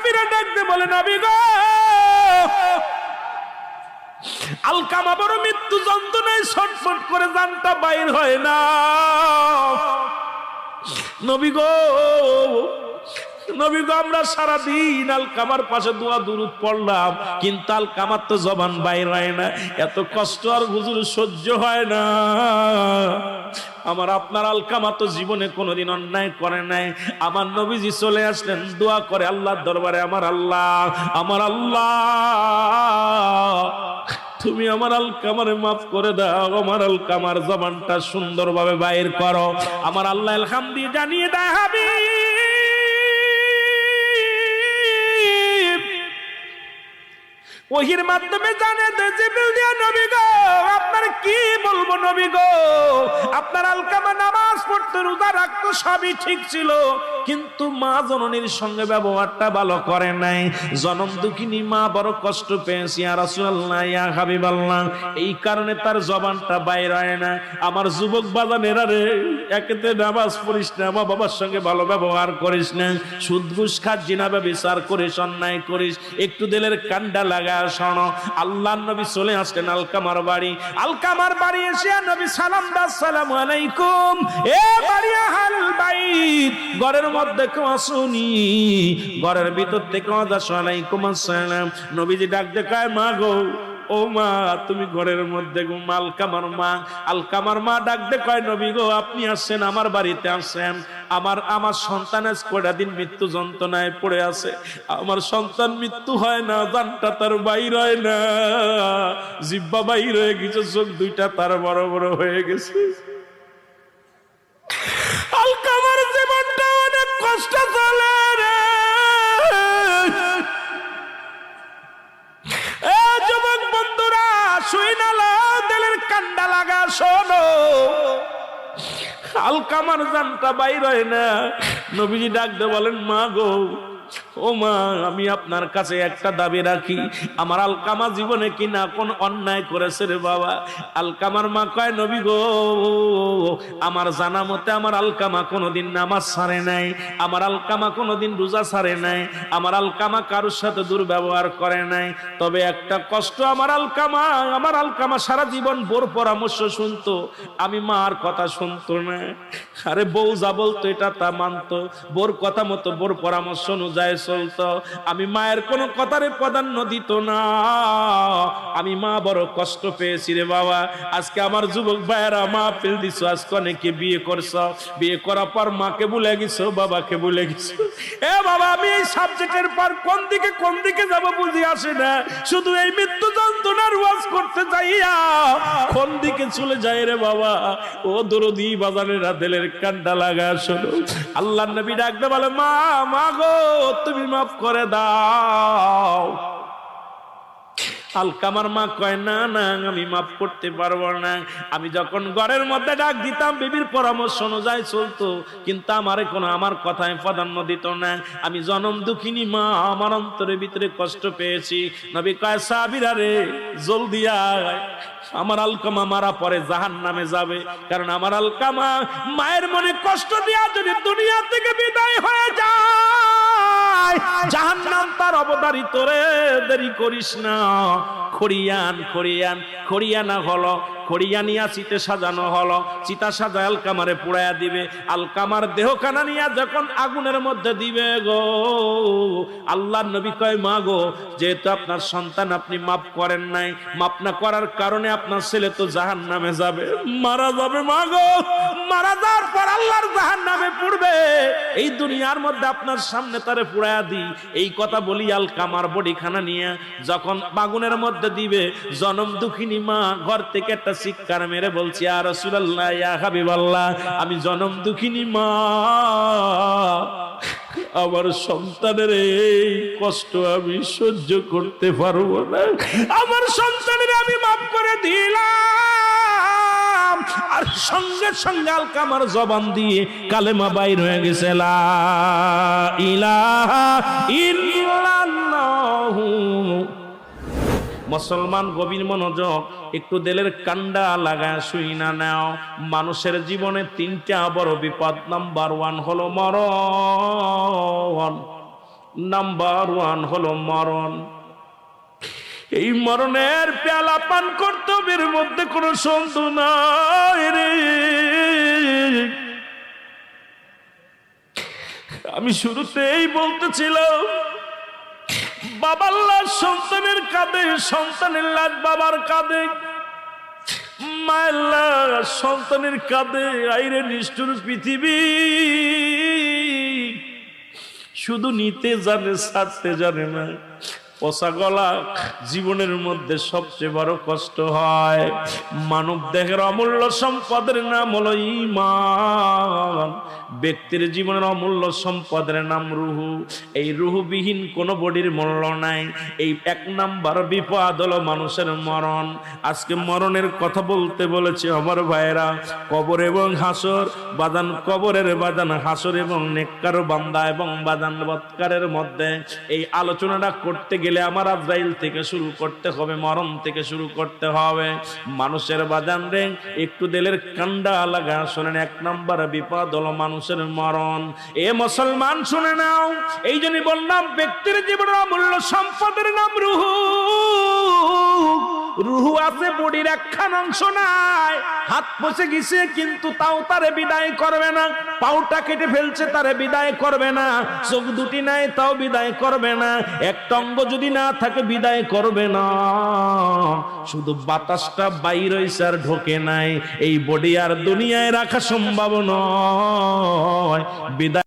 সাহাবীরা ডাকতে বলে নবী গো, আলকামা বড় মৃত্যু যন্ত্রণায় ছটফট করে জানটা বাইর হয় না। নবী গো, নবী গো, আমরা সারাদিন আলকামার পাশে দোয়া দুরূদ পড়লাম, কিন্তু আলকামার তো জবান বাইর হয় না। এত কষ্ট আর হুজুর সহ্য হয় না। আমার আপনার আলকামা তো জীবনে কোনোদিন অন্যায় করে নাই। আমার নবীজি চলে আসলেন, দোয়া করে আল্লাহর দরবারে, আমার আল্লাহ, আমার আল্লাহ, তুমি আমার আলকামারে মাফ করে দাও, আমার আলকামার জবানটা সুন্দরভাবে বাইর করো। আমার আল্লাহ আলহামদি জানিয়ে দেয়, হাবিব ওহির মাধ্যমে জানে দে জিবরিল দিয়া, নবী গো আপনার কি বলবো নবী গো, আপনার আলকামা নামাজ পড়তে, রোজা রাখতো, সবই ঠিক ছিল, কিন্তু মা জননীর সঙ্গে ব্যবহারটা ভালো করে নাই। জনম দুঃখিনী মা বড় কষ্ট পেয়েছি ইয়া রাসূলুল্লাহ, ইয়া হাবিবাল্লাহ, এই কারণে তার জবানটা বাইর হয় না। আমার যুবক বাজানেরা রে, একেতে নামাজ পড়িস না, মা বাবার সঙ্গে ভালো ব্যবহার করিস না, সুদ ঘুষ খাস, জিনা ব্যভিচার করিস, অন্যায় করিস, একটু দিলের কান্ডা লাগা শোনো। আল্লাহর নবী চলে আসলেন আলকামার বাড়ি। আলকামার বাড়ি এসে নবী সালাম দাও, আসসালামু আলাইকুম, এ বাড়ি আহল বাইত, ঘরের মধ্যে কেউ আসুনি, ঘরের ভিতর থেকে ওয়ালাইকুম আসসালাম। নবীজি ডাক দেখায়, মা গো, ও মা, তুমি ঘরের মধ্যে গো। আলকামার মা, আলকামার মা ডাক দে কয়, নবী গো আপনি আসছেন, আমার বাড়িতে আসছেন, আমার সন্তান আজ কয়টা দিন মৃত্যু যন্ত্রণায় পড়ে আছে, আমার সন্তান মৃত্যু হয় না, জানটা তার বাইর হয় না, জিহ্বা বাইর হয়ে গেছে, চোখ দুইটা তার বড় বড় হয়ে গেছে। আলকামার জীবনটা অনেক কষ্ট চলে রে। যুবক বন্ধুরা শুই না, দিলের কান্ডা লাগা শোনো, আলকামার জানটা বাইর হয় না। নবীজি ডাক দিয়ে বলেন, মা গো, ও মা, আমি আপনার কাছে একটা দাবি রাখি, আমার আলকামা জীবনে কি না কোন অন্যায় করেছে রে বাবা? আলকামার মা কয়, নবী গো, আমার জানা মতে আমার আলকামা কোনোদিন নামাজ ছাড়ে নাই, আমার আলকামা কোনোদিন রোজা ছাড়ে নাই, আমার আলকামা কারোর সাথে দুর্ব্যবহার করে নাই, তবে একটা কষ্ট, আমার আলকামা সারা জীবন বোর পরামর্শ শুনতো, আমি মার কথা শুনতো না। আরে বউ যা বলতো এটা তা মানতো, বোর কথা মতো, বোর পরামর্শ অনুযায়ী চলতো, আমি মায়ের কোনো কথারে প্রাধান্য দিত না। আমি মা বড় কষ্ট পেয়েছি রে বাবা। আজকে আমার যুবক ভাইয়েরা মা ফেল দিছ, আজকে অনেকে বিয়ে করছ, বিয়ে করার পর মাকে ভুলে গেছো, বাবাকে ভুলে গেছো। এ বাবা, আমি এই সাবজেক্টের পর কোন দিকে যাব বুঝি আসে না, শুধু এই মৃত্যু যন্ত্রণার ওয়াজ করতে যাইয়া কোন দিকে চলে যায় রে বাবা। ও দরদি বাজারের দিলের কান্ডা লাগা শোনো, আল্লাহর নবী ডাকতে বলে, মা, মা গো, তুমি মাফ করে দাও। আলকামার মা কয়, না না, আমি মাফ করতে পারবো না। আমি যখন ঘরের মধ্যে ডাক দিতাম, বিবির পরামর্শ অনুযায়ী চলতো, কিন্তু আমার কথায় প্রাধান্য দিত না। আমি জনম দুঃখিনী মা, আমার অন্তরের ভিতরে কষ্ট পেয়েছি। নবী কয়, সাহাবীরা রে, জলদি আয়, আমার আলকামা মারা পরে জাহান্নামে যাবে, কারণ আমার আলকামা মায়ের মনে কষ্ট দিয়া যদি দুনিয়া থেকে বিদায় হয়ে যায়, জাহান্নাম তার অবধারিত রে, দেরি করিস না। খড়িয়ানা হলো, খড়িয়ানিয়া চিতে সাজানো হলো, চিতা সাজায় আলকামারে পুড়াইয়া দিবে। আলকামার দেহখানা নিয়া যখন আগুনের মধ্যে দিবে গো, আল্লাহর নবী কয়, মা গো, যেহেতু আপনার সন্তান আপনি মাফ করেন নাই, মাফ না করার কারণে আপনার ছেলে তো জাহান্নামে যাবে, মারা যাবে। মা গো, মারা যাওয়ার পর আল্লাহর জাহান্নামে পড়বে, এই দুনিয়ার মধ্যে আপনার সামনে তারে পুড়াইয়া দিই। এই কথা বলি আলকামার বডিখানা নিয়ে যখন আগুনের মধ্যে দিবে, জনম দুঃখিনী মা ঘর থেকে একটা চিৎকার মেরে বলছি, ইয়া রাসূলুল্লাহ, ইয়া হাবিবাল্লাহ, আমি জনম দুঃখিনী মা, আমার সন্তানের এই কষ্ট আমি সহ্য করতে পারবো না, আমার সন্তানের আমি মাফ করে দিলাম। আর সঙ্গে সঙ্গে আলকামার জবান দিয়ে কালেমা বাইর হয়ে গেছে, লা ইলাহা ইল্লাল্লাহু। মুসলমান গভীর মনোযোগ, একটু দিলের কান্ডা লাগায় শুই না নাও। মানুষের জীবনে তিনটা বড় বিপদ, নাম্বার 1 হলো মরণ। নাম্বার 1 হলো মরণ। এই মরণের পেয়ালা পান কর্তব্যের মধ্যে কোনো সন্দেহ নাই রে। আমি শুরুতেই বলতেছিলাম, বাবার লাশ সন্তানের কাঁধে, সন্তানের লাশ বাবার কাঁধে, মায়ের লাশ সন্তানের কাঁধে। আইরে নিষ্ঠুর পৃথিবী, শুধু নিতে জানে, ছাড়তে জানে না। পচা গলা জীবনের মধ্যে সবচেয়ে বড় কষ্ট হয়। মানব দেহের অমূল্য সম্পদের নাম হলো ঈমান। ব্যক্তির জীবনের অমূল্য সম্পদের নাম রুহু। এই রুহুবিহীন কোন বডির মূল্য নাই। এই 1 নাম্বার বিপদ হলো মানুষের মরণ। আজকে মরণের কথা বলতে বলেছে আমার ভাইয়েরা। কবর এবং হাসর বাদান, কবরের বাদান, হাসর এবং নেককার বান্দা এবং বাদান বৎকারের মধ্যে এই আলোচনাটা করতে গেলে আমার আজরাইল থেকে শুরু করতে হবে, মরণ থেকে শুরু করতে হবে। মানুষের বাদান রে একটু দিলের কান্ডা লাগা শোনেন, 1 নাম্বার বিপদ হলো মানুষের মরণ। এ মুসলমান শুনে নাও, এই জন্যই বললাম ব্যক্তির জীবনের অমূল্য সম্পদের নাম রুহু। রুহু আছে, বডির একখান অংশ নাই। হাত পচে গেছে কিন্তু তাও তারে বিদায় করবে না। পাউটা কেটে ফেলছে, তারে বিদায় করবে না। চোখ দুটি নাই, তাও বিদায় করবে না। একটা অঙ্গ যদি না থাকে, বিদায় করবে না। শুধু বাতাসটা বাইর হইছে আর ঢোকে নাই। এই বডি আর দুনিয়ায় রাখা সম্ভব নয়। বিদায়